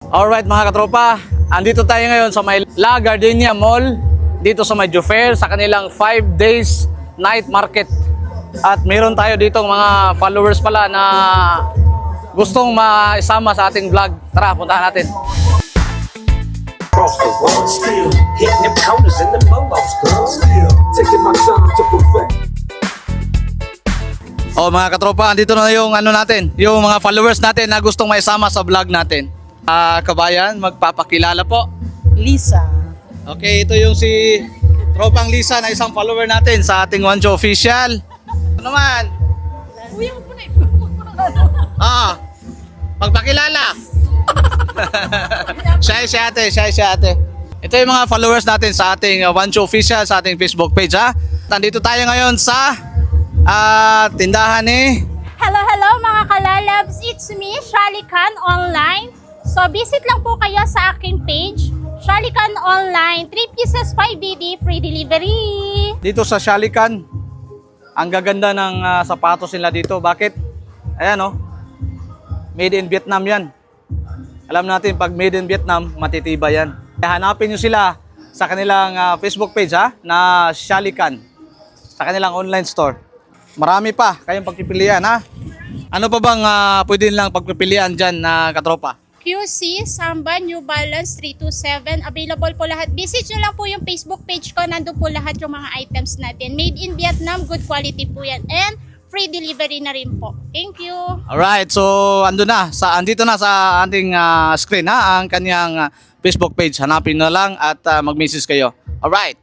Alright mga katropa, andito tayo ngayon sa may La Gardenia Mall, dito sa may Jufair, sa kanilang 5 days night market. At meron tayo dito mga followers pala na gustong maisama sa ating vlog. Tara, puntahan natin. Across the world, still hitting them counters and them lolos, girl. Still taking my time to perfect. Oh mga katropa, andito na yung ano natin, yung mga followers natin na gustong maisama sa vlog natin. Kabayan, magpapakilala po. Lisa. Okay, ito yung si Tropang Lisa na isang follower natin sa ating Wancho Official. Ano naman? Uy, mo po na Magpakilala. Shy ate. Ito yung mga followers natin sa ating Wancho Official sa ating Facebook page ha. Nandito tayo ngayon sa tindahan ni Hello mga kalalabs! It's me, Shalikan Online. So visit lang po kayo sa aking page, Shalikan Online. 3 pieces 5 BD, free delivery. dito sa Shalikan. Ang gaganda ng sapatos nila dito. Bakit? Ayan oh. Made in Vietnam yan. Alam natin pag made in Vietnam, matitibay yan. Hanapin nyo sila sa kanilang Facebook page ha, na Shalikan. Sa kanilang online store. Marami pa kayong pagpipilian ha. Ano pa bang pwede nilang pagpipilian dyan na katropa? QC, Samba, New Balance 327. Available po lahat. Visit nyo lang po yung Facebook page ko. Nandun po lahat yung mga items natin. Made in Vietnam, good quality po yan. And free delivery na rin po. Thank you. Alright, so andito na sa ating screen ha, ang kanyang Facebook page. Hanapin na lang at mag-message kayo. Alright.